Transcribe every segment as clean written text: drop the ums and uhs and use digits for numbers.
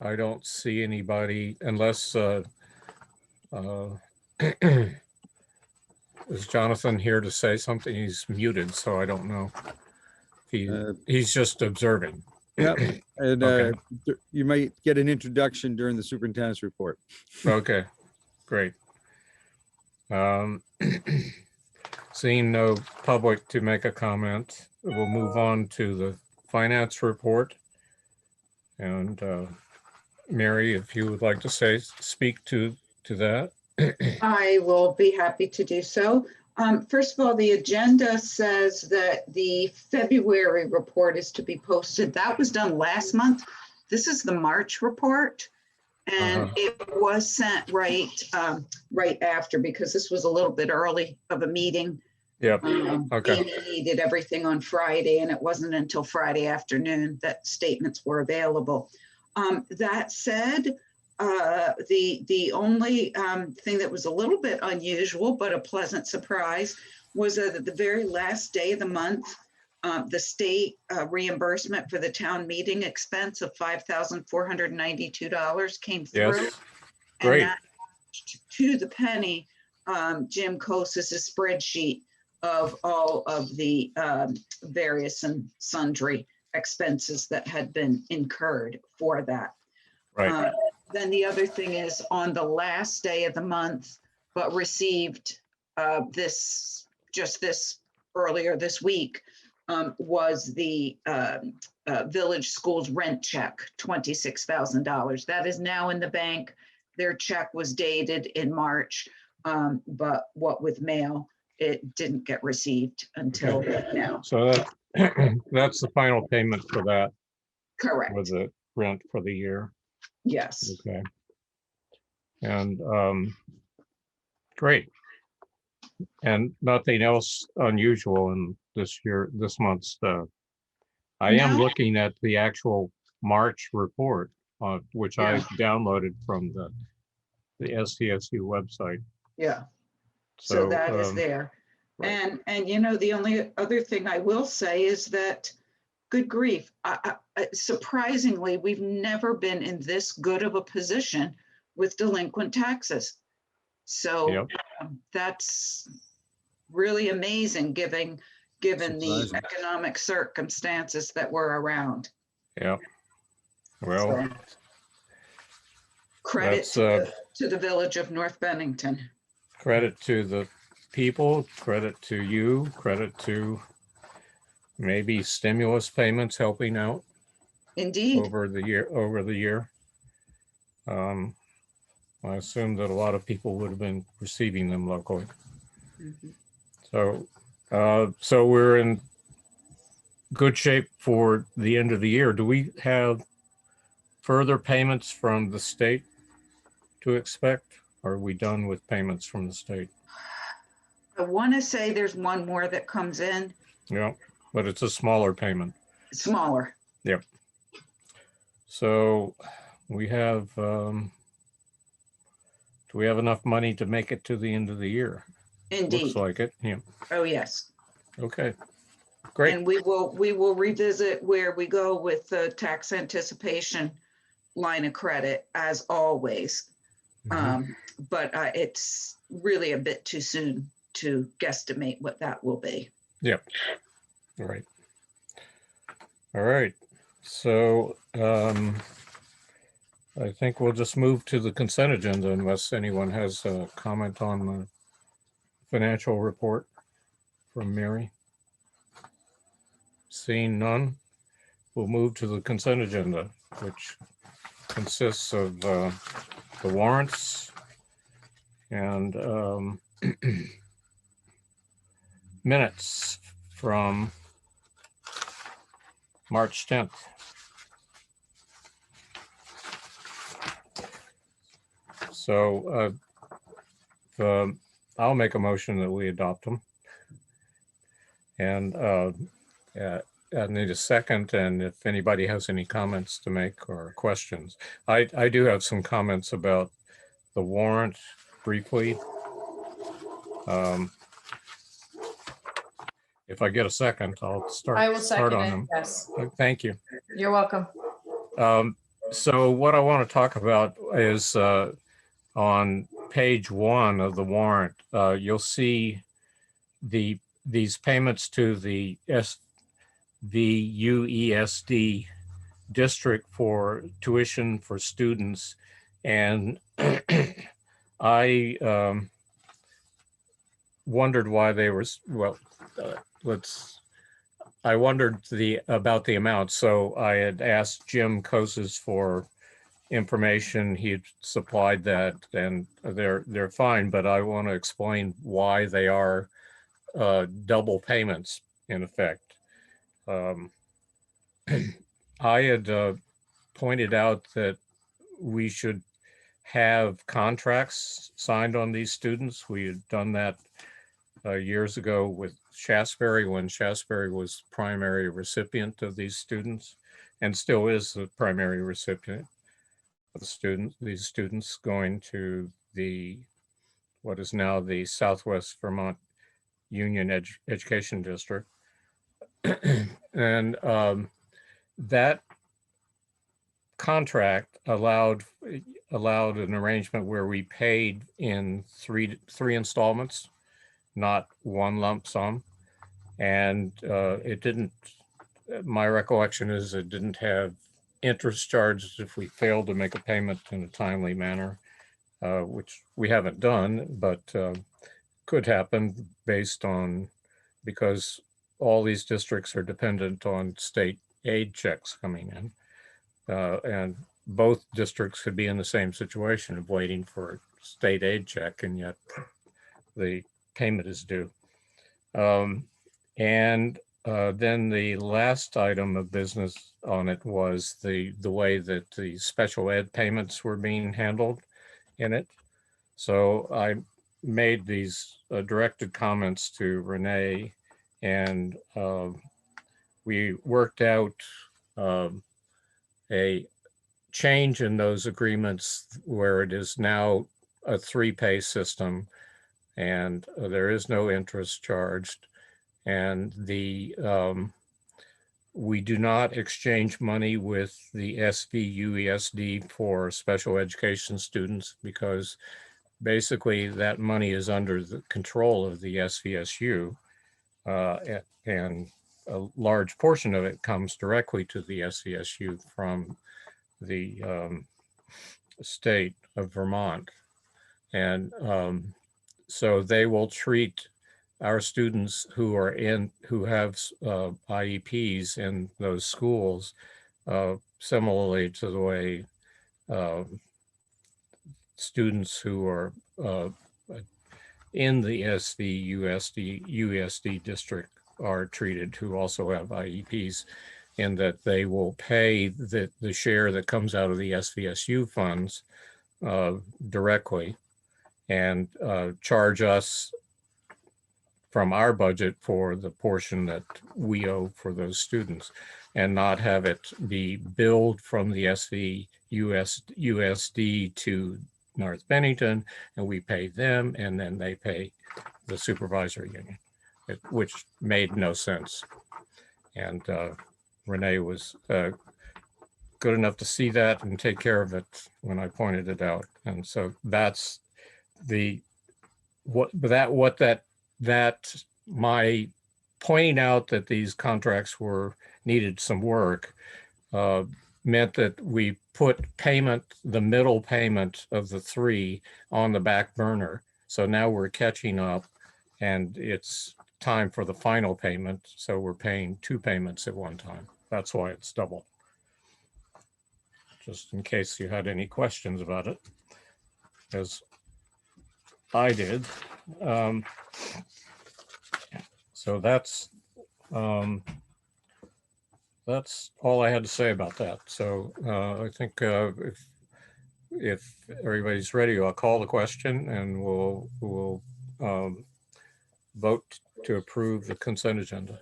I don't see anybody unless, is Jonathan here to say something? He's muted, so I don't know. He's just observing. Yep. And Okay. You might get an introduction during the superintendent's report. Okay, great. Seeing no public to make a comment, we'll move on to the finance report. And Mary, if you would like to speak to that. I will be happy to do so. First of all, the agenda says that the February report is to be posted. That was done last month. This is the March report. And it was sent right after, because this was a little bit early of a meeting. Yep. Okay. Amy needed everything on Friday, and it wasn't until Friday afternoon that statements were available. That said, the only thing that was a little bit unusual, but a pleasant surprise, was that at the very last day of the month, the state reimbursement for the town meeting expense of $5,492 came through. Yes. Great. And that, to the penny, Jim Kosas' spreadsheet of all of the various and sundry expenses that had been incurred for that. Right. Then the other thing is, on the last day of the month, but received earlier this week, was the village school's rent check, $26,000. That is now in the bank. Their check was dated in March, but what with mail, it didn't get received until now. So that's the final payment for that. Correct. Was it rent for the year? Yes. Okay. And great. And nothing else unusual in this month's stuff. I am looking at the actual March report, which I downloaded from the SDSU website. Yeah. So that is there. Right. And you know, the only other thing I will say is that, good grief, surprisingly, we've never been in this good of a position with delinquent taxes. So that's really amazing, given the economic circumstances that were around. Yeah. Well, so, credit to the village of North Bennington. Credit to the people, credit to you, credit to maybe stimulus payments helping out. Indeed. Over the year. I assume that a lot of people would have been receiving them locally. Mm-hmm. So we're in good shape for the end of the year. Do we have further payments from the state to expect? Or are we done with payments from the state? I want to say there's one more that comes in. Yeah, but it's a smaller payment. Smaller. Yep. So we have, do we have enough money to make it to the end of the year? Indeed. Looks like it. Yeah. Oh, yes. Okay. Great. And we will revisit where we go with the tax anticipation line of credit, as always. Mm-hmm. But it's really a bit too soon to guesstimate what that will be. Yep. All right. All right. So I think we'll just move to the consent agenda unless anyone has a comment on the financial report from Mary. Seeing none, we'll move to the consent agenda, which consists of the warrants and minutes from March 10th. So I'll make a motion that we adopt them. And I need a second, and if anybody has any comments to make or questions. I do have some comments about the warrant briefly. If I get a second, I'll start. I will second on it, them. yes. Thank you. You're welcome. So what I want to talk about is on page 1 of the warrant, you'll see these payments to the SVUESD district for tuition for students. And I wondered why they were, well, I wondered about the amount. So I had asked Jim Koses for information. He had supplied that, and they're fine, but I want to explain why they are double payments in effect. I had pointed out that we should have contracts signed on these students. We had done that years ago with Shasberry, when Shasberry was primary recipient of these students, and still is the primary recipient of these students going to what is now the Southwest Vermont Union Education District. And that contract allowed an arrangement where we paid in three installments, not one lump sum. And it didn't, my recollection is it didn't have interest charges if we failed to make a payment in a timely manner, which we haven't done, but could happen because all these districts are dependent on state aid checks coming in. And both districts could be in the same situation of waiting for a state aid check, and yet the payment is due. And then the last item of business on it was the way that the special ed payments were being handled in it. So I made these directed comments to Renee, and we worked out a change in those agreements where it is now a 3-pay system, and there is no interest charged. And we do not exchange money with the SVUESD for special education students, because basically that money is under the control of the SVSU, and a large portion of it comes directly to the SVSU from the state of Vermont. And so they will treat our students who have IEPs in those schools similarly to the way students who are in the SVUESD district are treated, who also have IEPs, in that they will pay the share that comes out of the SVSU funds directly, and charge us from our budget for the portion that we owe for those students, and not have it be billed from the SVUSD to North Bennington, and we pay them, and then they pay the supervisory union, which made no sense. And Renee was good enough to see that and take care of it when I pointed it out. And so that's my pointing out that these contracts needed some work meant that we put the middle payment of the 3 on the back burner. So now we're catching up, and it's time for the final payment. So we're paying 2 payments at one time. That's why it's double. Just in case you had any questions about it, as I did. So that's all I had to say about that. So I think if everybody's ready, I'll call the question, and we'll vote to approve the consent agenda.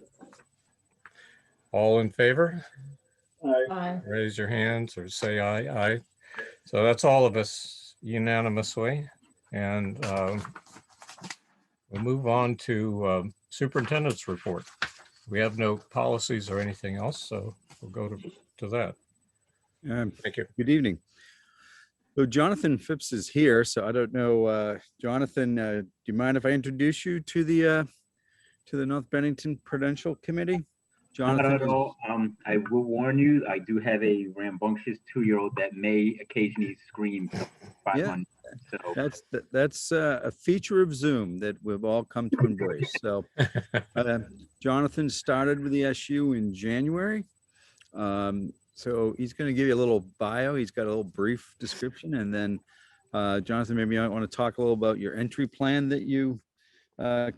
All in favor? Aye. Raise your hands or say aye. Aye. So that's all of us unanimously. And we'll move on to superintendent's report. We have no policies or anything else, so we'll go to that. Thank you. Good evening. So Jonathan Phipps is here, so I don't know, Jonathan, do you mind if I introduce you to the North Bennington Prudential Committee? Not Jonathan at is, all. I will warn you, I do have a rambunctious 2-year-old that may occasionally scream 5 Yeah. months. So that's a feature of Zoom that we've all come to embrace. So Jonathan started with the SU in January. So he's going to give you a little bio. He's got a little brief description, and then Jonathan, maybe you might want to talk a little about your entry plan that you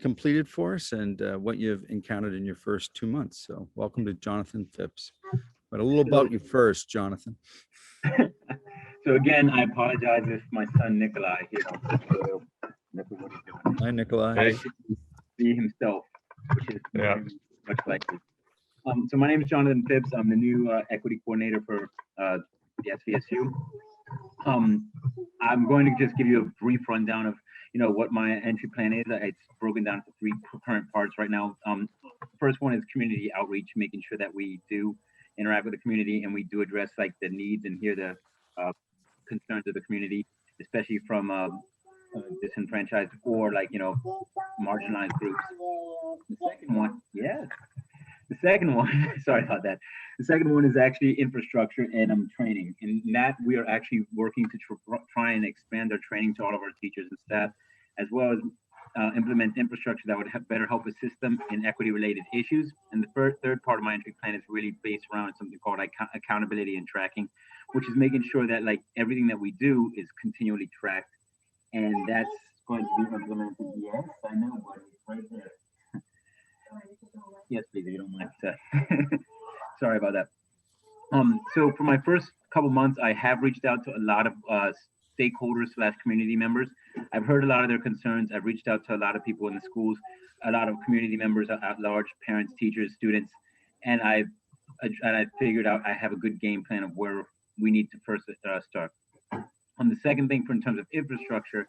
completed for us and what you've encountered in your first 2 months. So welcome to Jonathan Phipps. But a little about you first, Jonathan. so again, I apologize if my son Nikolai here. That's what he's doing. Hi, Nikolai. Hey. See himself, which is Yeah. very much likely. So my name is Jonathan Phipps. I'm the new equity coordinator for the SVSU. I'm going to just give you a brief rundown of what my entry plan is. It's broken down into 3 current parts right now. First one is community outreach, making sure that we do interact with the community and we do address like the needs and hear the concerns of the community, especially from disenfranchised or like marginalized groups. The second one, the second one, sorry about that. The second one is actually infrastructure and training. And that we are actually working to try and expand our training to all of our teachers and staff, as well as implement infrastructure that would better help assist them in equity-related issues. And the third part of my entry plan is really based around something called accountability and tracking, which is making sure that like everything that we do is continually tracked. And that's going to be implemented. Yes, I know, buddy. Right there. Yes, please, if you don't mind. Sorry about that. So for my first couple months, I have reached out to a lot of stakeholders / community members. I've heard a lot of their concerns. I've reached out to a lot of people in the schools, a lot of community members at large, parents, teachers, students, and I figured out I have a good game plan of where we need to first start. On the second thing, in terms of infrastructure,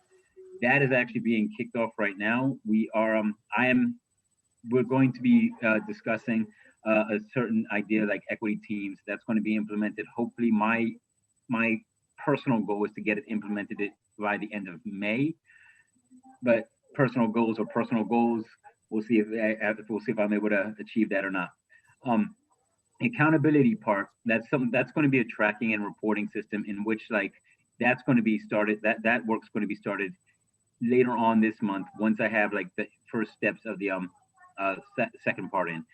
that is actually being kicked off right now. We're going to be discussing a certain idea like equity teams that's going to be implemented. Hopefully my personal goal is to get it implemented by the end of May, but personal goals, we'll see if I'm able to achieve that or not. Accountability part, that's going to be a tracking and reporting system in which like that's going to be started, that work's going to be started later on this month once I have like the first steps of the second part in.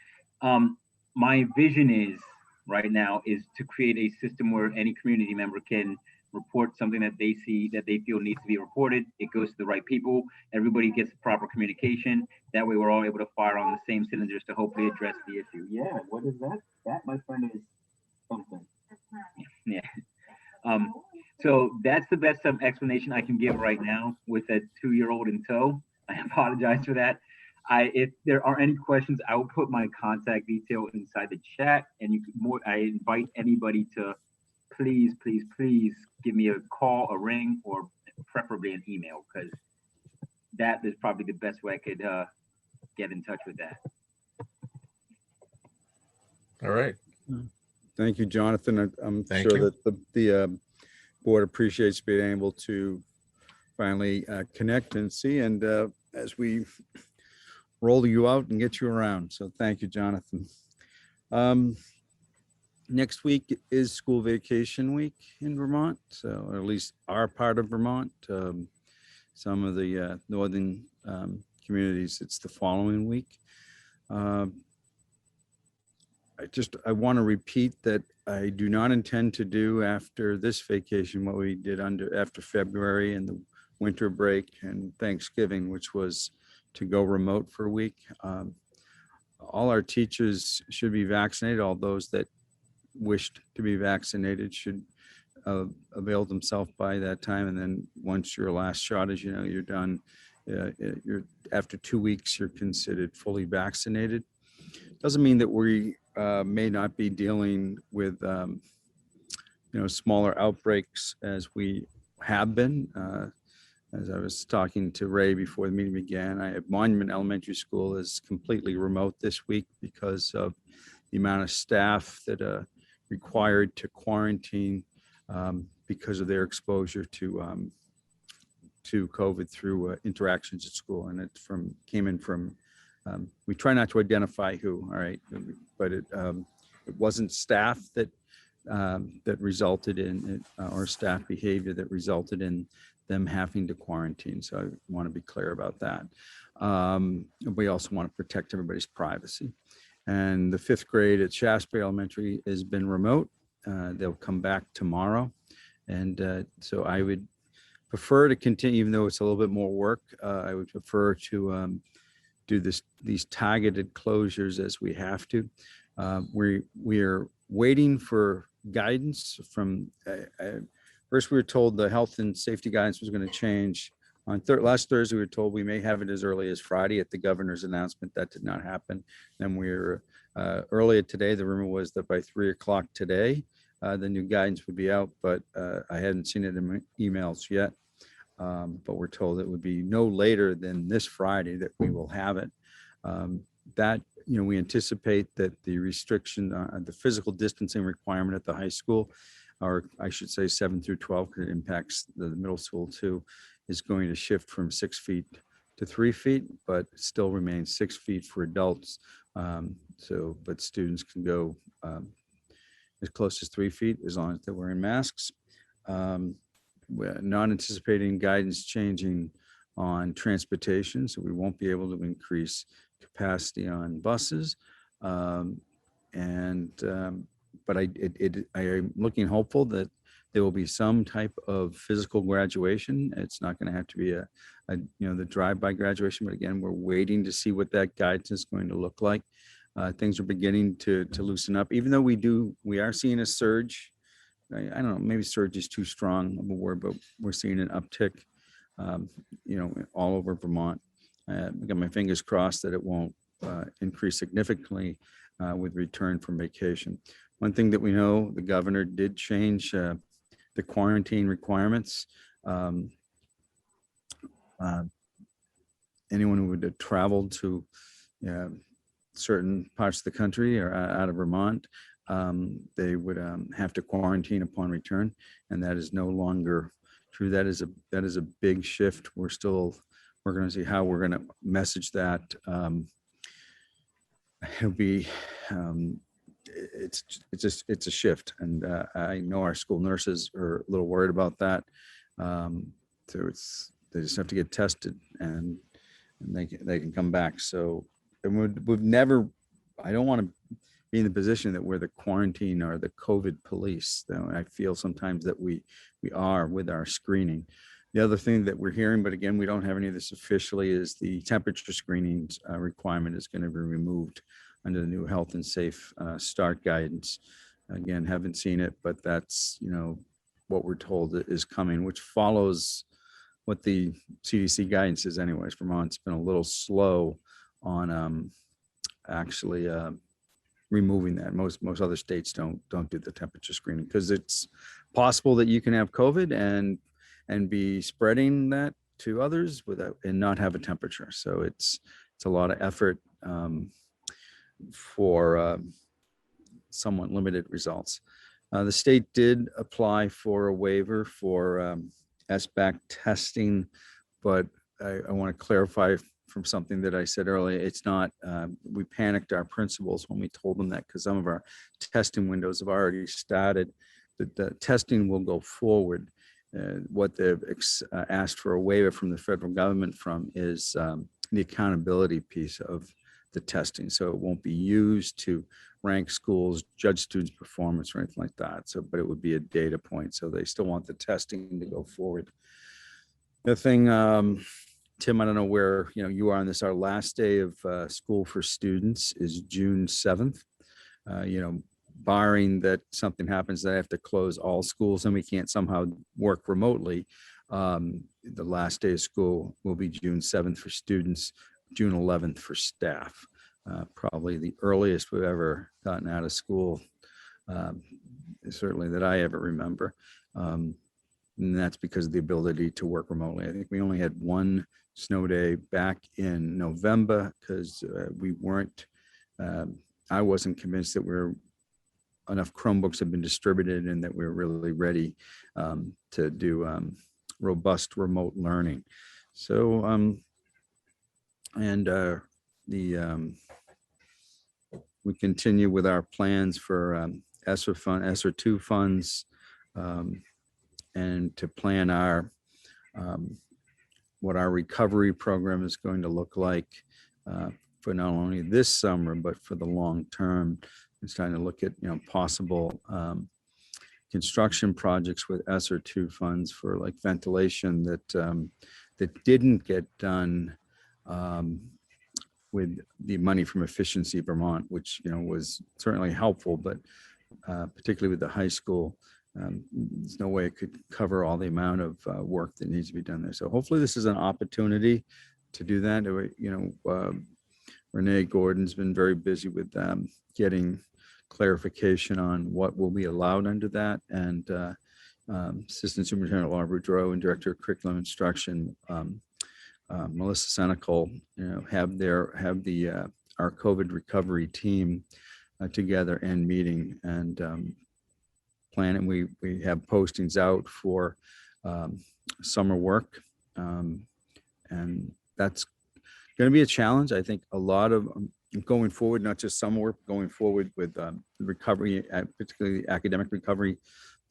My vision is right now is to create a system where any community member can report something that they see that they feel needs to be reported. It goes to the right people. Everybody gets proper communication. That way we're all able to fire on the same cylinders to hopefully address the issue. Yeah, what is that? That, my friend, is something. Yeah. So that's the best explanation I can give right now with a 2-year-old in tow. I apologize for that. If there are any questions, I will put my contact detail inside the chat, and I invite anybody to please give me a call, a ring, or preferably an email, because that is probably the best way I could get in touch with that. All right. Thank you, Jonathan. I'm Thank sure you. that the board appreciates being able to finally connect and see, and as we roll you out and get you around. So thank you, Jonathan. Next week is school vacation week in Vermont, so or at least our part of Vermont. Some of the northern communities, it's the following week. I want to repeat that I do not intend to do after this vacation what we did after February and the winter break and Thanksgiving, which was to go remote for a week. All our teachers should be vaccinated. All those that wished to be vaccinated should avail themselves by that time. And then once your last shot is, you're done. After 2 weeks, you're considered fully vaccinated. Doesn't mean that we may not be dealing with smaller outbreaks as we have been. As I was talking to Ray before the meeting began, Monument Elementary School is completely remote this week because of the amount of staff that required to quarantine because of their exposure to COVID through interactions at school. And it came in from, we try not to identify who, all right, but it wasn't staff that resulted in it, or staff behavior that resulted in them having to quarantine. So I want to be clear about that. We also want to protect everybody's privacy. And the 5th grade at Shaftesbury Elementary has been remote. They'll come back tomorrow. And so I would prefer to continue, even though it's a little bit more work, I would prefer to do these targeted closures as we have to. We are waiting for guidance from, first we were told the health and safety guidance was going to change. On last Thursday, we were told we may have it as early as Friday at the governor's announcement. That did not happen. Then we were earlier today, the rumor was that by 3 o'clock today, the new guidance would be out, but I hadn't seen it in my emails yet. But we're told it would be no later than this Friday that we will have it. That, you know, we anticipate that the restriction, the physical distancing requirement at the high school, or I should say 7 through 12, because it impacts the middle school too, is going to shift from 6 feet to 3 feet, but still remains 6 feet for adults. But students can go as close as 3 feet as long as they're wearing masks. We're not anticipating guidance changing on transportation, so we won't be able to increase capacity on buses. But I am looking hopeful that there will be some type of physical graduation. It's not going to have to be a the drive-by graduation, but again, we're waiting to see what that guidance is going to look like. Things are beginning to loosen up, even though we are seeing a surge. I don't know, maybe surge is too strong of a word, but we're seeing an uptick, all over Vermont. I got my fingers crossed that it won't increase significantly with return from vacation. One thing that we know, the governor did change the quarantine requirements. Anyone who would have traveled to certain parts of the country or out of Vermont, they would have to quarantine upon return, and that is no longer true. That is a big shift. We're going to see how we're going to message that. It'll be it's a shift, and I know our school nurses are a little worried about that. So they just have to get tested, and they can come back. So we've never. I don't want to be in the position that we're the quarantine or the COVID police. Though I feel sometimes that we are with our screening. The other thing that we're hearing, but again, we don't have any of this officially, is the temperature screening requirement is going to be removed under the new health and safe start guidance. Again, haven't seen it, but that's what we're told is coming, which follows what the CDC guidance is anyways. Vermont's been a little slow on actually removing that. Most other states don't do the temperature screening because it's possible that you can have COVID and be spreading that to others and not have a temperature. So it's a lot of effort for somewhat limited results. The state did apply for a waiver for SBAC testing, but I want to clarify from something that I said earlier. It's not, we panicked our principals when we told them that, because some of our testing windows have already started. The testing will go forward. What they've asked for a waiver from the federal government from is the accountability piece of the testing. So it won't be used to rank schools, judge students' performance or anything like that. So, but it would be a data point. So they still want the testing to go forward. The thing, Tim, I don't know where you are on this. Our last day of school for students is June 7th. Barring that something happens that I have to close all schools and we can't somehow work remotely, the last day of school will be June 7th for students, June 11th for staff. Probably the earliest we've ever gotten out of school, certainly that I ever remember. And that's because of the ability to work remotely. I think we only had one snow day back in November because we weren't, I wasn't convinced that we're enough Chromebooks have been distributed and that we're really ready to do robust remote learning. So, we continue with our plans for ESSER 2 funds, and to plan our what our recovery program is going to look like for not only this summer but for the long term. It's trying to look at possible construction projects with ESSER 2 funds for like ventilation that didn't get done with the money from Efficiency Vermont, which was certainly helpful, but particularly with the high school, there's no way it could cover all the amount of work that needs to be done there. So hopefully this is an opportunity to do that. Renee Gordon's been very busy with getting clarification on what will be allowed under that, and Assistant Superintendent Laura Boudreau and Director of Curriculum Instruction Melissa Senecal, have our COVID recovery team together and meeting and planning. We have postings out for summer work, and that's going to be a challenge. I think a lot of going forward, not just summer work, going forward with recovery, particularly the academic recovery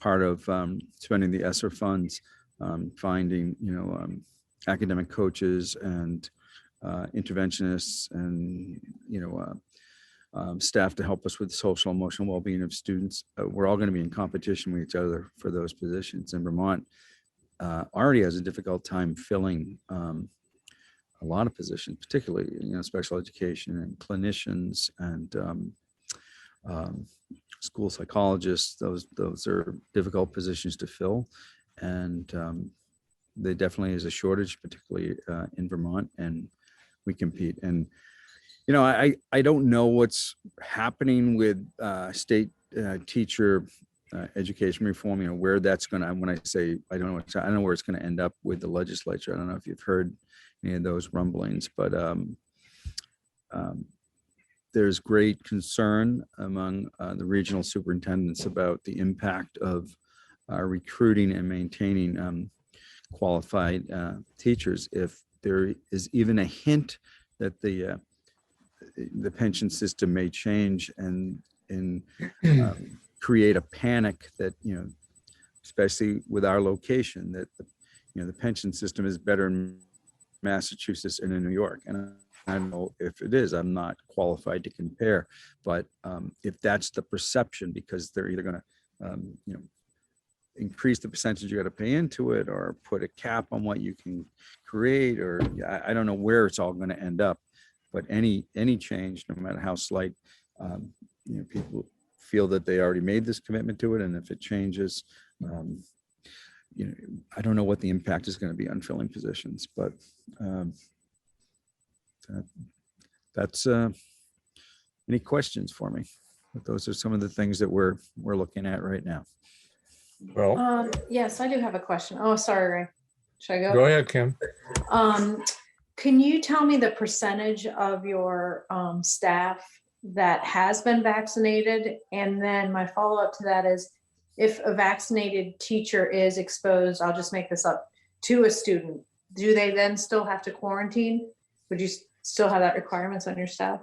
part of spending the ESSER funds, finding academic coaches and interventionists and staff to help us with social emotional well-being of students. We're all going to be in competition with each other for those positions. And Vermont already has a difficult time filling a lot of positions, particularly special education and clinicians and school psychologists. Those are difficult positions to fill, and there definitely is a shortage, particularly in Vermont, and we compete. And I don't know what's happening with state teacher education reform. Where that's going to. When I say I don't know where it's going to end up with the legislature. I don't know if you've heard any of those rumblings, but there's great concern among the regional superintendents about the impact of recruiting and maintaining qualified teachers. If there is even a hint that the pension system may change and create a panic that especially with our location, that the pension system is better in Massachusetts and in New York, and I don't know if it is. I'm not qualified to compare, but if that's the perception, because they're either going to increase the percentage you got to pay into it, or put a cap on what you can create, or I don't know where it's all going to end up. But any change, no matter how slight, people feel that they already made this commitment to it, and if it changes, I don't know what the impact is going to be on filling positions. But that's any questions for me? But those are some of the things that we're looking at right now. Well, Yes, I do have a question. Oh, sorry, Ray. Should I go? go ahead, Kim. Can you tell me the percentage of your staff that has been vaccinated? And then my follow-up to that is, if a vaccinated teacher is exposed, I'll just make this up, to a student, do they then still have to quarantine? Would you still have that requirements on your staff?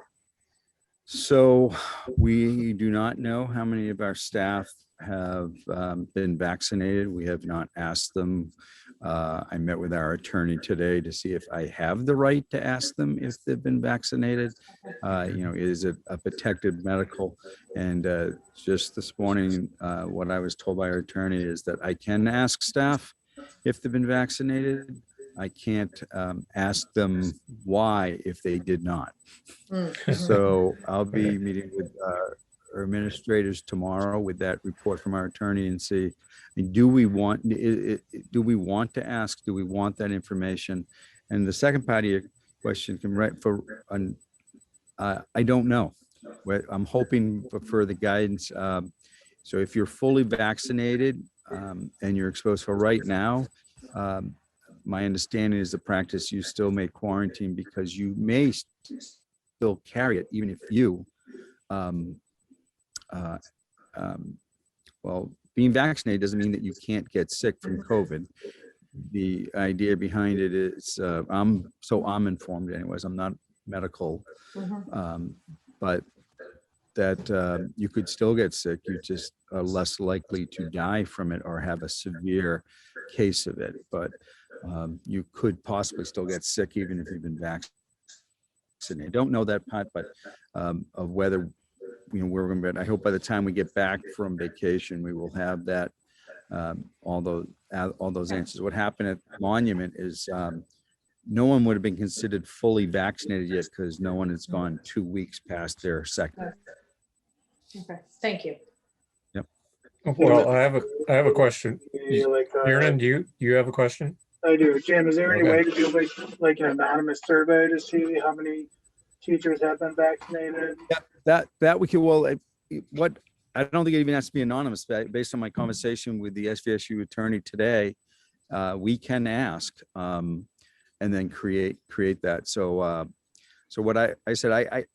So we do not know how many of our staff have been vaccinated. We have not asked them. I met with our attorney today to see if I have the right to ask them if they've been vaccinated. Is it a protected medical? And just this morning, what I was told by our attorney is that I can ask staff if they've been vaccinated. I can't ask them why if they did not. So I'll be meeting with our administrators tomorrow with that report from our attorney and see, do we want to ask, do we want that information? And the second part of your question can I don't know. I'm hoping for further guidance. So if you're fully vaccinated and you're exposed for right now, my understanding is the practice, you still may quarantine because you may still carry it, even if you well, being vaccinated doesn't mean that you can't get sick from COVID. The idea behind it is, I'm informed anyways, I'm not medical, Mhm. but that you could still get sick. You just are less likely to die from it or have a severe case of it. But you could possibly still get sick even if you've been vaccinated. Don't know that part, but of whether, where we're going to be. I hope by the time we get back from vacation, we will have that, all those answers. What happened at Monument is no one would have been considered fully vaccinated yet because no one has gone 2 weeks past their second. Okay, thank you. Well, I have a question. Like, Kieran, do you have a question? I do. Jim, is there any Okay. way to do like an anonymous survey to see how many teachers have been vaccinated? That we could, well, what, I don't think it even has to be anonymous. Based on my conversation with the SVSU attorney today, we can ask and then create that. So what I said,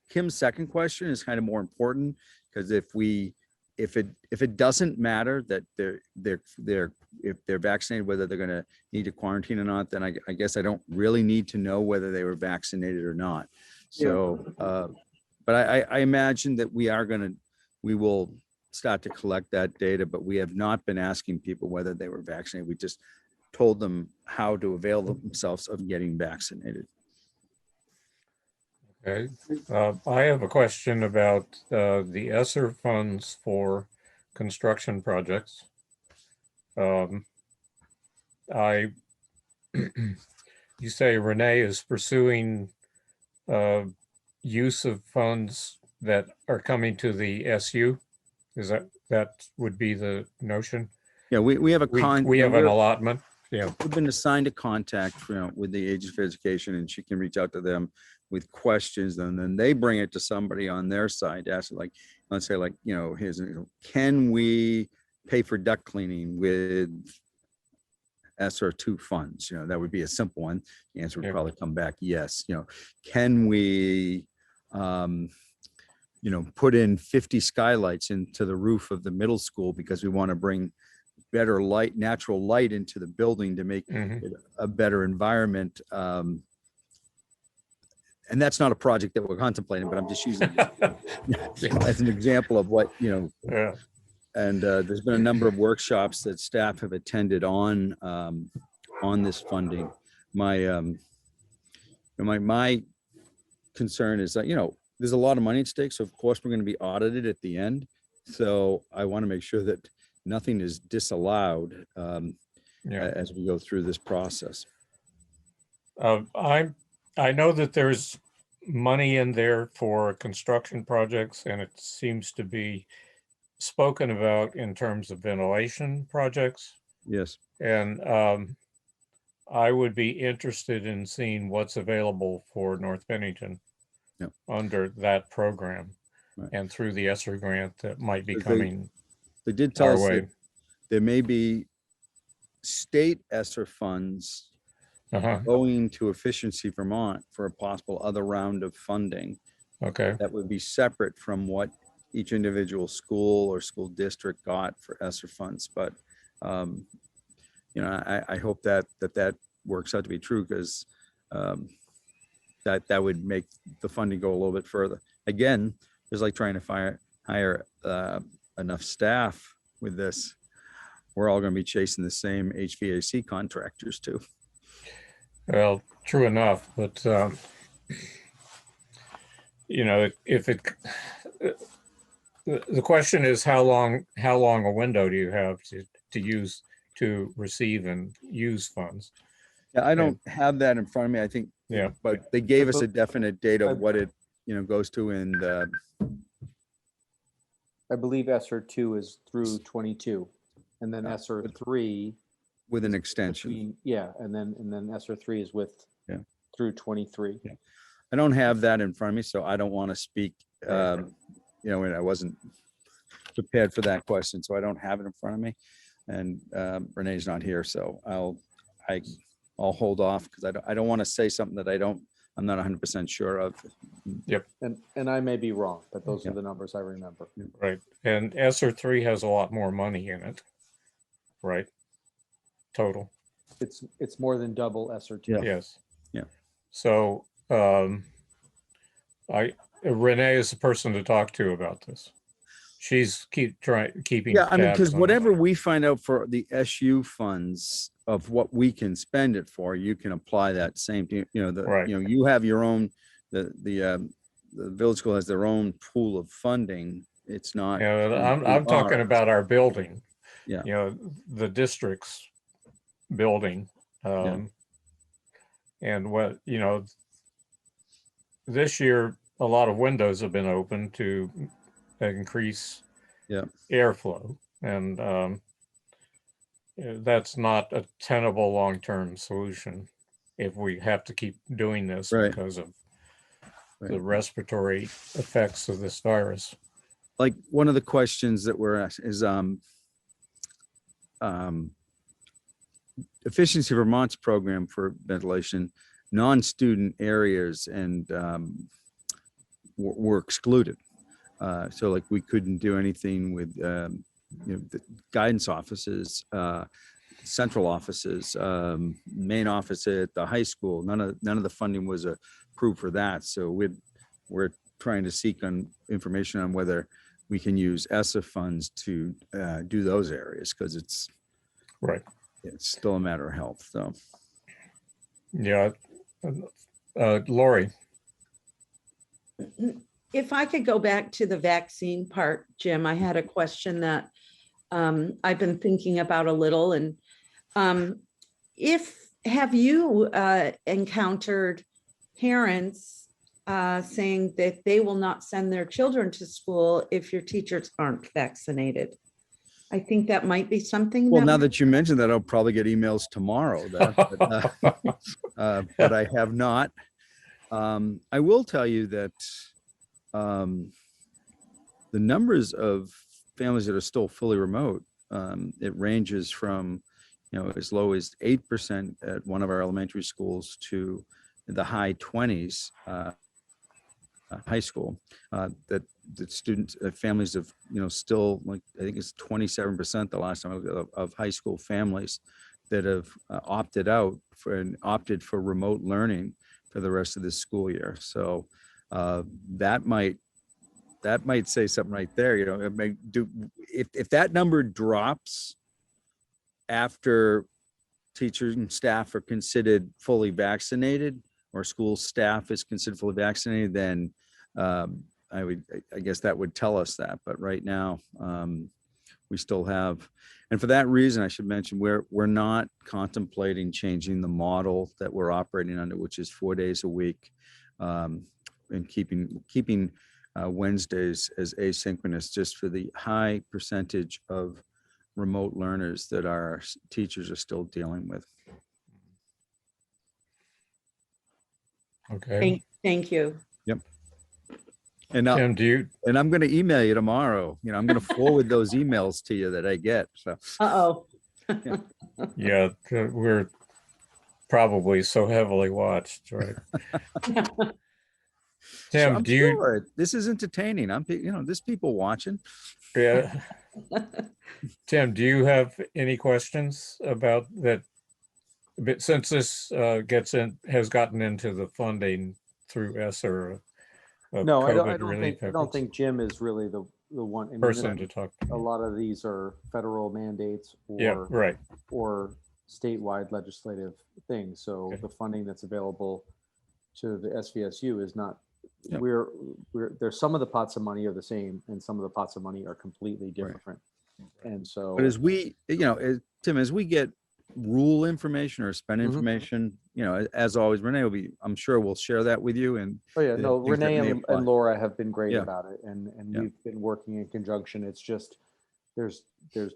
Kim's second question is kind of more important, because if it doesn't matter that if they're vaccinated, whether they're going to need to quarantine or not, then I guess I don't really need to know whether they were vaccinated or not. So, but I imagine that we will start to collect that data, but we have not been asking people whether they were vaccinated. We just told them how to avail themselves of getting vaccinated. Okay. I have a question about the ESSER funds for construction projects. You say Renee is pursuing use of funds that are coming to the SU. Is that would be the notion? Yeah, we have a We have an allotment. Yeah. We've been assigned a contact, with the Agency for Education, and she can reach out to them with questions, and then they bring it to somebody on their side to ask, like, let's say, like, can we pay for duct cleaning with SR2 funds? That would be a simple one. The answer would probably come back yes. Can we put in 50 skylights into the roof of the middle school because we want to bring better light, natural light into the building to make it a better environment. And that's not a project that we're contemplating, but I'm just using it as an example of what, Yeah. And there's been a number of workshops that staff have attended on this funding. My concern is that, there's a lot of money at stake. So of course we're going to be audited at the end. So I want to make sure that nothing is disallowed as we go through this process. I know that there's money in there for construction projects, and it seems to be spoken about in terms of ventilation projects. Yes. And I would be interested in seeing what's available for North Bennington under that program and through the ESSER grant that might be coming. They did tell our us way. that there may be state ESSER funds going to Efficiency Vermont for a possible other round of funding. Okay. That would be separate from what each individual school or school district got for ESSER funds. But, I hope that works out to be true, because that would make the funding go a little bit further. Again, it's like trying to hire enough staff with this. We're all going to be chasing the same HVAC contractors too. Well, true enough, but if the question is how long a window do you have to receive and use funds? Yeah, I don't have that in front of me. I think, but they gave us a definite date of what it goes to, and I believe ESSER 2 is through 22, and then ESSER 3 with an extension. And then ESSER 3 is with through 23. Yeah. I don't have that in front of me, so I don't want to speak. And I wasn't prepared for that question, so I don't have it in front of me. And Renee's not here, so I'll hold off, because I don't want to say something that I don't I'm not 100% sure of. And I may be wrong, but those Yeah. are the numbers I remember. Right. And ESSER 3 has a lot more money in it. Right. Total. It's more than double ESSER two. Yeah. Yes. Yeah. So Renee is the person to talk to about this. She's keeping. Yeah, I mean, tabs because on whatever it. we find out for the SU funds of what we can spend it for, you can apply that same, Right. you have your own, the village school has their own pool of funding. It's not. Yeah, through I'm talking ours. about our building. Yeah. You know, the district's building. And what, this year, a lot of windows have been opened to increase airflow. And that's not a tenable long-term solution if we have to keep doing this because of the respiratory effects of this virus. Like one of the questions that we're asked is Efficiency Vermont's program for ventilation, non-student areas and were excluded. So like we couldn't do anything with the guidance offices, central offices, main office at the high school. None of the funding was approved for that. So we're trying to seek on information on whether we can use ESSA funds to do those areas because it's still a matter of health. So yeah, Lori. If I could go back to the vaccine part, Jim, I had a question that I've been thinking about a little. And have you encountered parents saying that they will not send their children to school if your teachers aren't vaccinated? I think that might be something. Well, now that you mentioned that, I'll probably get emails tomorrow. But I have not. I will tell you that the numbers of families that are still fully remote, it ranges from, as low as 8% at one of our elementary schools to the high 20s, high school, that the students, families of, still like, I think it's 27% the last time of high school families that have opted for remote learning for the rest of this school year. So that might say something right there. It may do, if that number drops after teachers and staff are considered fully vaccinated, or school staff is considered fully vaccinated, then I guess that would tell us that. But right now, we still have, and for that reason, I should mention, we're not contemplating changing the model that we're operating under, which is 4 days a week, and keeping Wednesdays as asynchronous, just for the high percentage of remote learners that our teachers are still dealing with. Okay. Thank you. Yep. And Tim, and I'm going to email you tomorrow. I'm going to forward those emails to you that I get. So. Uh-oh. Yeah, we're probably so heavily watched, right? Tim, I'm sure this is entertaining. There's people watching. Yeah. Tim, do you have any questions about that? But since this has gotten into the funding through ESSER. No, I don't think Jim is really the one. I mean, person to talk to. A lot of these are federal mandates or statewide legislative things. So the funding that's available to the SVSU is not. There's some of the pots of money are the same, and some of the pots of money are completely different. And so, but as we, Tim, as we get rule information or spend information, as always, Renee I'm sure we'll share that with you. And Renee and Laura have been great about it, and we've been working in conjunction. It's just there's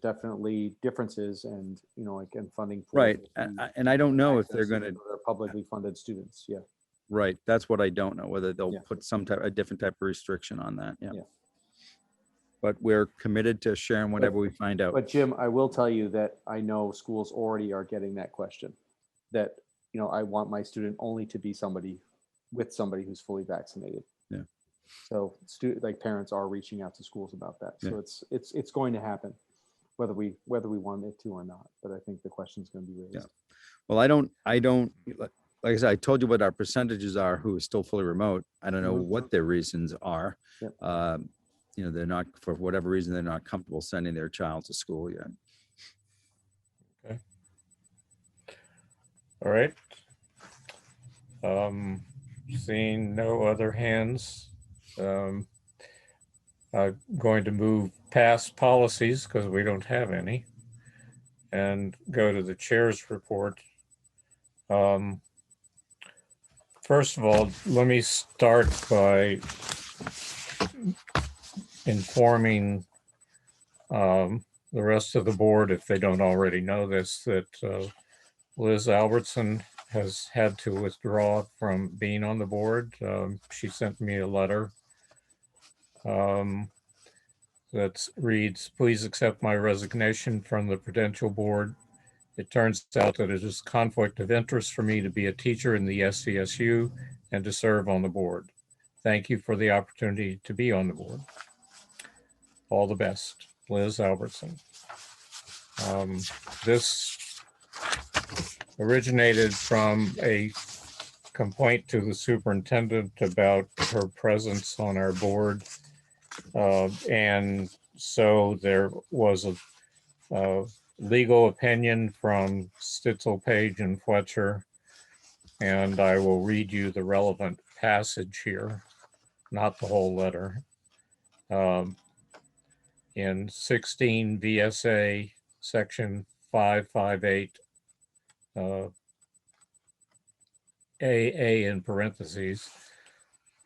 definitely differences, and and funding pools, and I don't know if they're going to publicly funded students. Yeah, right. That's what I don't know, whether they'll put a different type of restriction on that. Yeah. But we're committed to sharing whatever we find out. But Jim, I will tell you that I know schools already are getting that question, that, I want my student only to be somebody with somebody who's fully vaccinated. Yeah. So like parents are reaching out to schools about that. So Yeah. it's going to happen, whether we want it to or not. But I think the question is going to be raised. Yeah. Well, I don't, like I said, I told you what our percentages are who is still fully remote. I don't know what their reasons are. Yep. You know, they're not, for whatever reason, they're not comfortable sending their child to school yet. Okay. All right. Seeing no other hands, I'm going to move past policies because we don't have any, and go to the chair's report. First of all, let me start by informing the rest of the board, if they don't already know this, that Liz Albertson has had to withdraw from being on the board. She sent me a letter that reads, "Please accept my resignation from the Prudential board. It turns out that it is a conflict of interest for me to be a teacher in the SCSU and to serve on the board. Thank you for the opportunity to be on the board. All the best, Liz Albertson." This originated from a complaint to the superintendent about her presence on our board. And so there was a legal opinion from Stitzel, Page, and Fletcher, and I will read you the relevant passage here, not the whole letter. In 16 VSA section 558 AA in parentheses,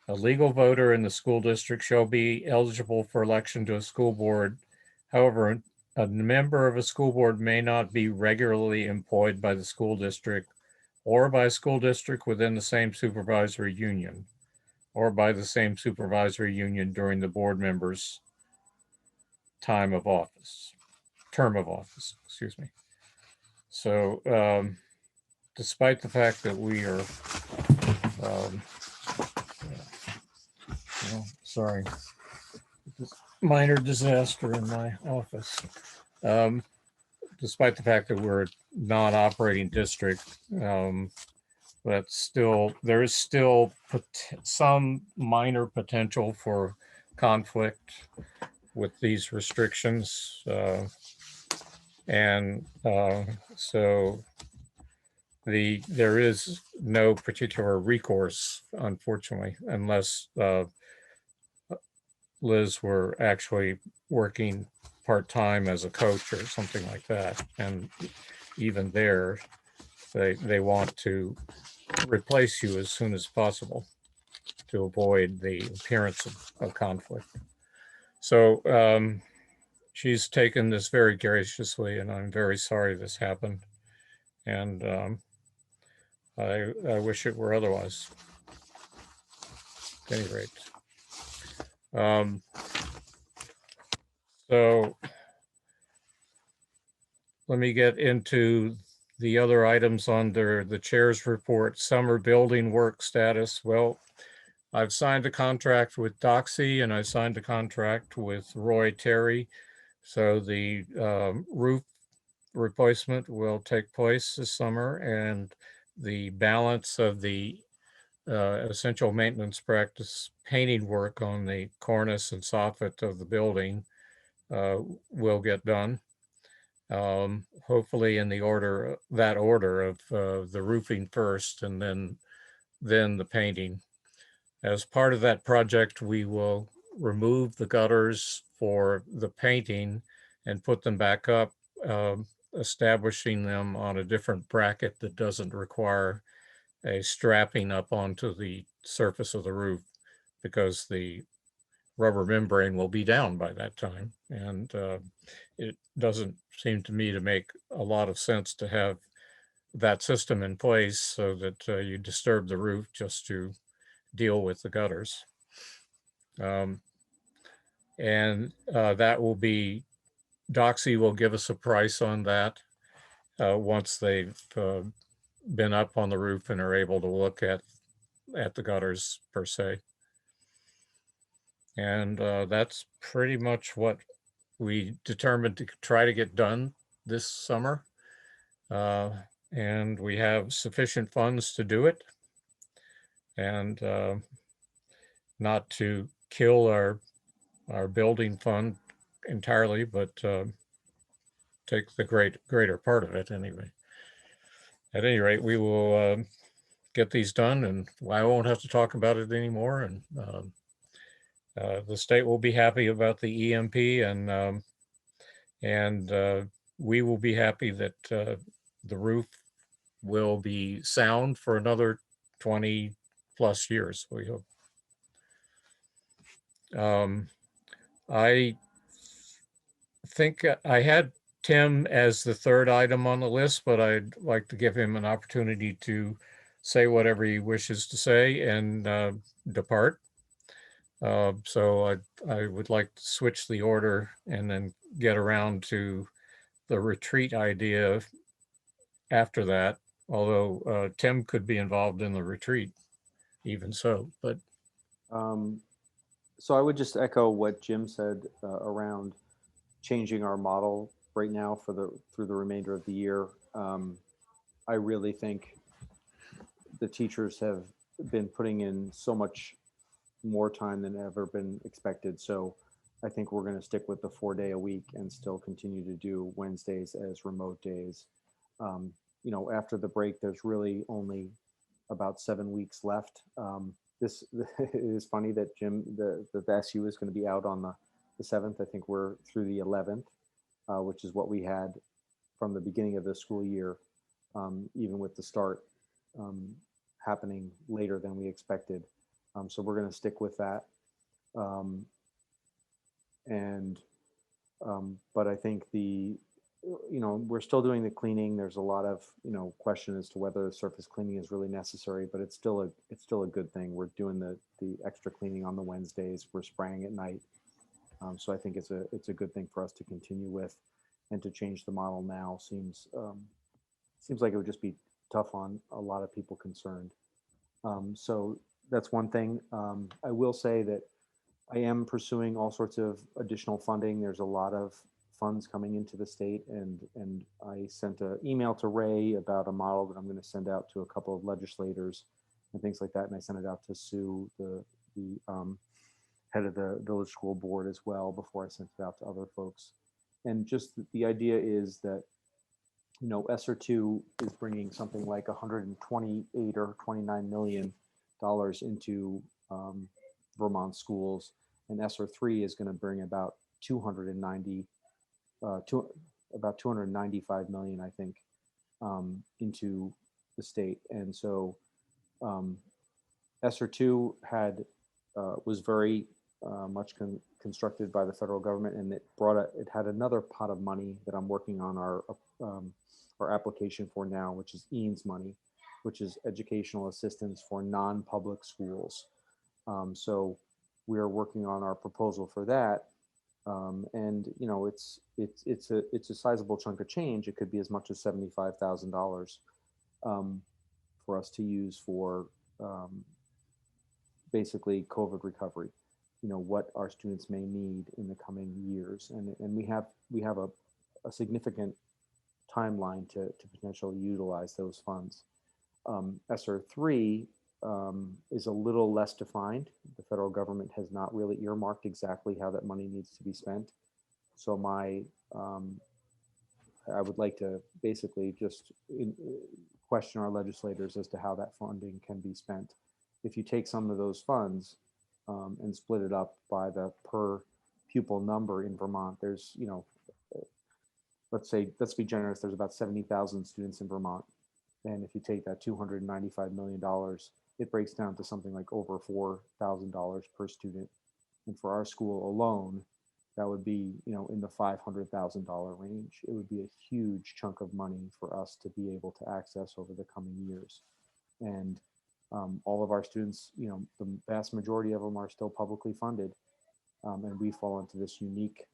a legal voter in the school district shall be eligible for election to a school board. However, a member of a school board may not be regularly employed by the school district or by a school district within the same supervisory union or by the same supervisory union during the board member's term of office, excuse me. So despite the fact that we are, sorry, this minor disaster in my office. Despite the fact that we're a non-operating district, but still, there is still some minor potential for conflict with these restrictions. So there is no particular recourse, unfortunately, unless Liz were actually working part-time as a coach or something like that. And even there, they want to replace you as soon as possible to avoid the appearance of conflict. So she's taken this very graciously, and I'm very sorry this happened. And I wish it were otherwise. At any rate. So let me get into the other items under the chair's report. Summer building work status. Well, I've signed a contract with Doxy and I signed a contract with Roy Terry. So the roof replacement will take place this summer, and the balance of the essential maintenance practice painting work on the cornice and soffit of the building will get done. Hopefully in the order of the roofing first and then the painting. As part of that project, we will remove the gutters for the painting and put them back up, establishing them on a different bracket that doesn't require a strapping up onto the surface of the roof, because the rubber membrane will be down by that time. And it doesn't seem to me to make a lot of sense to have that system in place so that you disturb the roof just to deal with the gutters. That will be, Doxy will give us a price on that once they've been up on the roof and are able to look at at the gutters per se. And that's pretty much what we determined to try to get done this summer. And we have sufficient funds to do it. And not to kill our building fund entirely, but take the greater part of it anyway. At any rate, we will get these done, and I won't have to talk about it anymore. And the state will be happy about the EMP, and we will be happy that the roof will be sound for another 20 plus years, we hope. I think I had Tim as the third item on the list, but I'd like to give him an opportunity to say whatever he wishes to say and depart. So I would like to switch the order and then get around to the retreat idea after that, although Tim could be involved in the retreat even so, but. So I would just echo what Jim said around changing our model right now through the remainder of the year. I really think the teachers have been putting in so much more time than ever been expected. So I think we're going to stick with the 4-day a week and still continue to do Wednesdays as remote days. You know, after the break, there's really only about 7 weeks left. This it is funny that Jim, the SU is going to be out on the 7th. I think we're through the 11th, which is what we had from the beginning of the school year, even with the start happening later than we expected. So we're going to stick with that. But I think we're still doing the cleaning. There's a lot of, question as to whether the surface cleaning is really necessary, but it's still a good thing. We're doing the extra cleaning on the Wednesdays. We're spraying at night. So I think it's a good thing for us to continue with, and to change the model now seems like it would just be tough on a lot of people concerned. So that's one thing. I will say that I am pursuing all sorts of additional funding. There's a lot of funds coming into the state, and I sent an email to Ray about a model that I'm going to send out to a couple of legislators and things like that. And I sent it out to Sue, the head of the village school board, as well, before I sent it out to other folks. And just the idea is that, ESSER 2 is bringing something like 128 or 29 million dollars into Vermont schools, and ESSER 3 is going to bring about 295 million, I think, into the state. And so ESSER 2 was very much constructed by the federal government, and it had another pot of money that I'm working on our application for now, which is EANS money, which is educational assistance for non-public schools. So we are working on our proposal for that. And it's a sizable chunk of change. It could be as much as $75,000 for us to use for basically COVID recovery. What our students may need in the coming years, and we have a significant timeline to potentially utilize those funds. ESSER 3 is a little less defined. The federal government has not really earmarked exactly how that money needs to be spent. So I would like to basically just question our legislators as to how that funding can be spent. If you take some of those funds and split it up by the per pupil number in Vermont, there's, let's be generous, there's about 70,000 students in Vermont. And if you take that $295 million, it breaks down to something like over $4,000 per student. And for our school alone, that would be, in the $500,000 range. It would be a huge chunk of money for us to be able to access over the coming years. And all of our students, the vast majority of them are still publicly funded. And we fall into this unique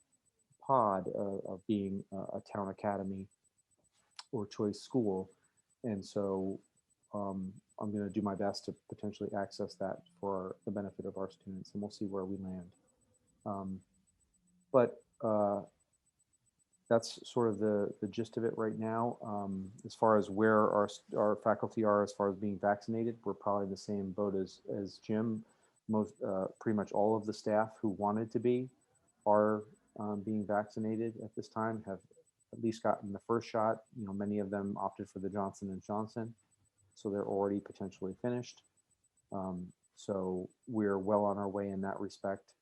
pod of being a town academy or choice school. And so I'm going to do my best to potentially access that for the benefit of our students, and we'll see where we land. But that's sort of the gist of it right now. As far as where our faculty are as far as being vaccinated, we're probably in the same boat as Jim. Pretty much all of the staff who wanted to be are being vaccinated at this time, have at least gotten the first shot. You know, many of them opted for the Johnson & Johnson, so they're already potentially finished. So we're well on our way in that respect.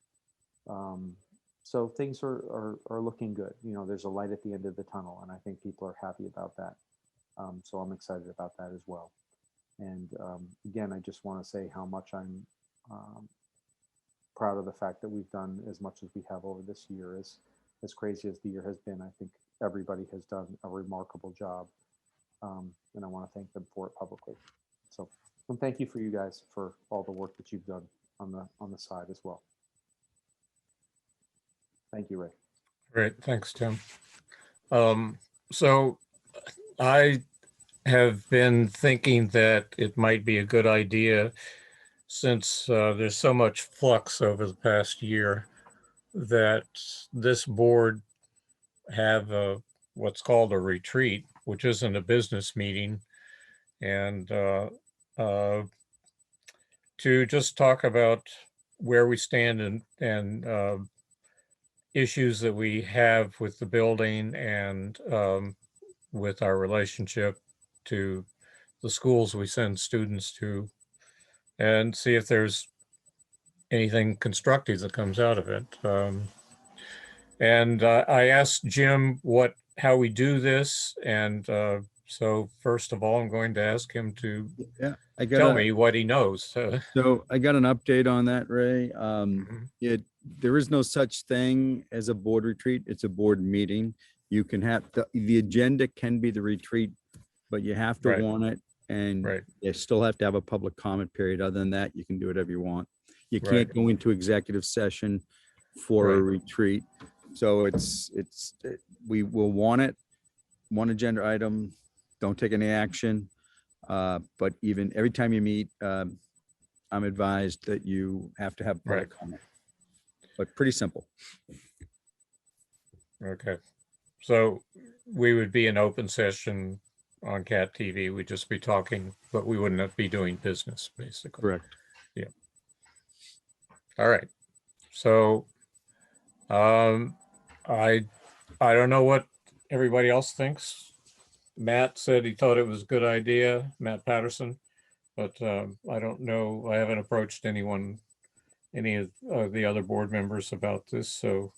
So things are looking good. You know, there's a light at the end of the tunnel, and I think people are happy about that. So I'm excited about that as well. And again, I just want to say how much I'm proud of the fact that we've done as much as we have over this year. As crazy as the year has been, I think everybody has done a remarkable job, and I want to thank them for it publicly. So, and thank you for you guys for all the work that you've done on the side as well. Thank you, Ray. Great, thanks, Tim. So I have been thinking that it might be a good idea, since there's so much flux over the past year, that this board have what's called a retreat, which isn't a business meeting, and to just talk about where we stand and issues that we have with the building and with our relationship to the schools we send students to, and see if there's anything constructive that comes out of it. And I asked Jim how we do this, and so first of all, I'm going to ask him to tell me what he knows. So I got an update on that, Ray. There is no such thing as a board retreat. It's a board meeting. You can have the agenda can be the retreat, but you have to want it, and you still have to have a public comment period. Other than that, you can do whatever you want. You can't go into executive session for a retreat. So we will want it, one agenda item, don't take any action. But even every time you meet, I'm advised that you have to have public comment, but pretty simple. Okay. So we would be an open session on CAT TV. We'd just be talking, but we wouldn't be doing business, basically. Correct. Yeah. All right. So I don't know what everybody else thinks. Matt said he thought it was a good idea, Matt Patterson, but I don't know. I haven't approached any of the other board members about this, so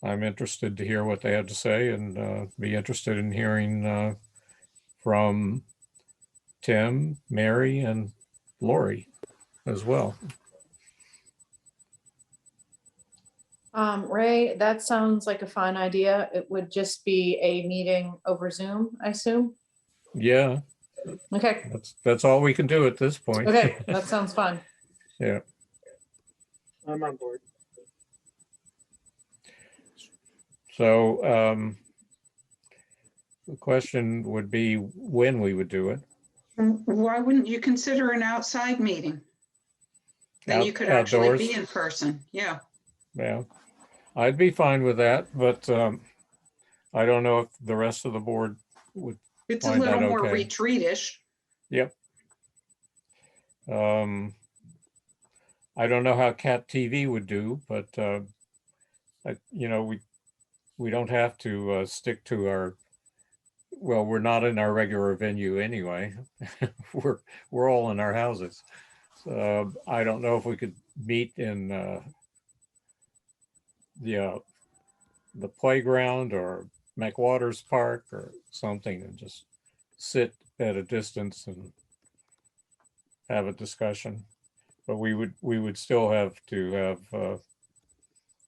I'm interested to hear what they have to say, and be interested in hearing from Tim, Mary, and Lori as well. Ray, that sounds like a fine idea. It would just be a meeting over Zoom, I assume? Yeah. Okay. That's all we can do at this point. Okay, that sounds fun. Yeah. I'm on board. So the question would be when we would do it. Why wouldn't you consider an outside meeting? Then you could actually outdoors. be in person. Yeah. Yeah, I'd be fine with that, but I don't know if the rest of the board would. It's a little more retreat-ish. Yep. I don't know how CAT TV would do, but we don't have to stick to our. Well, we're not in our regular venue anyway. we're all in our houses. So I don't know if we could meet in the playground or McWaters Park or something, and just sit at a distance and have a discussion. But we would still have to have.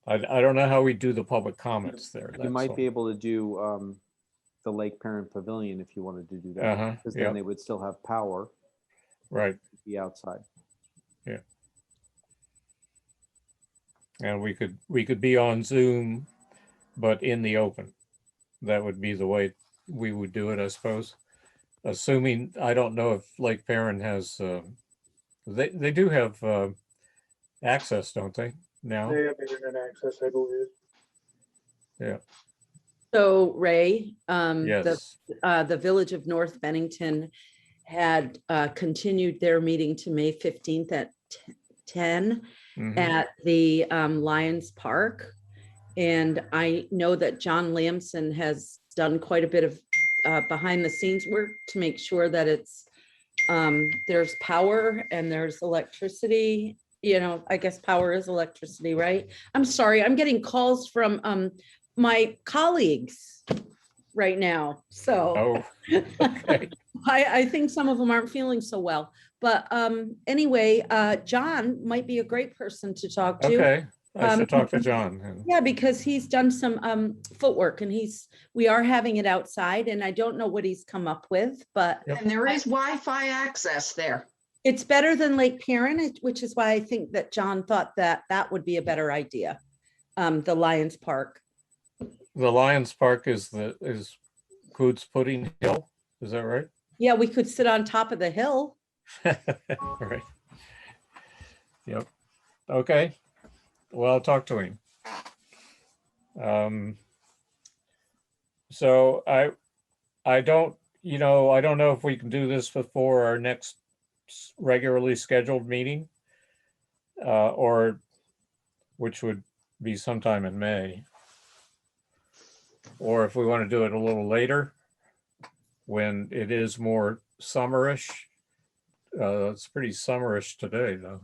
I don't know how we do the public comments there. You might be able to do the Lake Parent Pavilion if you wanted to do that, because then they would still have power. Right. Be outside. Yeah. And we could be on Zoom, but in the open. That would be the way we would do it, I suppose. assuming, I don't know if Lake Perrin has, they do have access, don't they, now? They have internet access, I believe. Yeah, So Ray, yes, the Village of North Bennington had continued their meeting to May 15th at 10 mhm, at the Lions Park. And I know that John Lamson has done quite a bit of behind the scenes work to make sure that it's there's power and there's electricity. You know, I guess power is electricity, right? I'm sorry, I'm getting calls from my colleagues right now. So oh, okay, I think some of them aren't feeling so well. But anyway, John might be a great person to talk to. okay, I should talk to John. Yeah, because he's done some footwork and we are having it outside and I don't know what he's come up with, but Yep. And there is Wi-Fi access there. it's better than Lake Perrin, which is why I think that John thought that that would be a better idea. The Lions Park. The Lions Park is Coots Pudding Hill, is that right? Yeah, we could sit on top of the hill. Right. Yep. Okay. Well, I'll talk to him. So I don't know if we can do this before our next regularly scheduled meeting, or which would be sometime in May. Or if we want to do it a little later, when it is more summerish. It's pretty summerish today, though.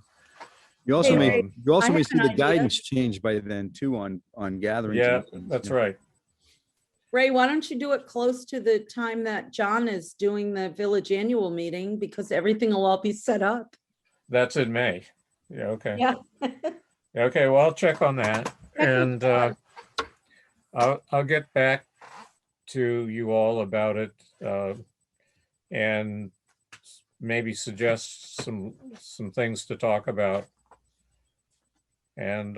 You also Hey, may, Ray, you also I may have see an the idea. guidance change by then too on gatherings. Yeah, and things, that's yeah. right. Ray, why don't you do it close to the time that John is doing the village annual meeting because everything will all be set up. That's in May. Yeah, okay. Yeah. Okay, well, I'll check on that. And I'll get back to you all about it, and maybe suggest some things to talk about. And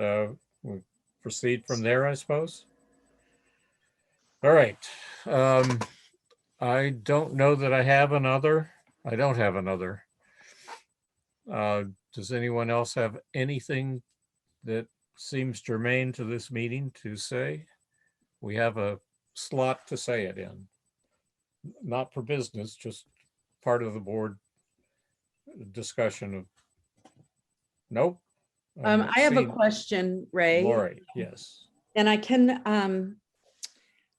we'll proceed from there, I suppose. All right. I don't know that I have another. I don't have another. Does anyone else have anything that seems germane to this meeting to say? We have a slot to say it in. Not for business, just part of the board discussion of. Nope. I have a See, question, Ray. Lori, yes. And I can,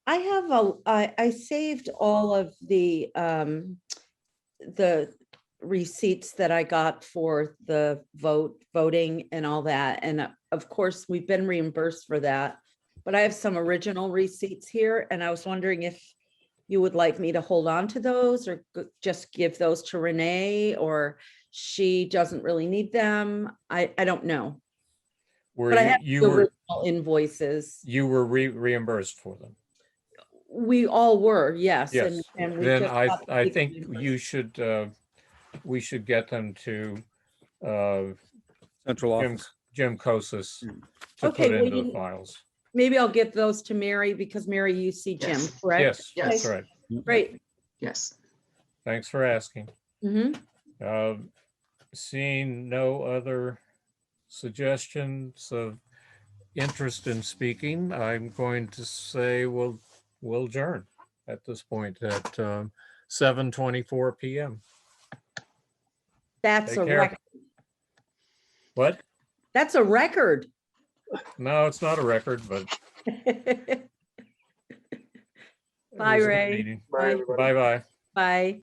I saved all of the receipts that I got for the voting and all that. And of course, we've been reimbursed for that. But I have some original receipts here and I was wondering if you would like me to hold on to those or just give those to Renee, or she doesn't really need them. I don't know. But I have the original invoices. You were reimbursed for them. We all were, yes. Yes. And we Then just got I the think reimbursement. you should, we should get them to Central office. Jim Kosis to Okay, put well, into the files. Maybe I'll get those to Mary because Mary, you see Jim, Yes. correct? Yes, Yes. that's right. Great. Yes. Thanks for asking. Mhm. Seeing no other suggestions of interest in speaking, I'm going to say we'll adjourn at this point at 7:24 p.m. That's Take a care. record. What? That's a record. No, it's not a record, but it Bye, was a good Ray. meeting. Bye, everybody. Bye-bye. Bye.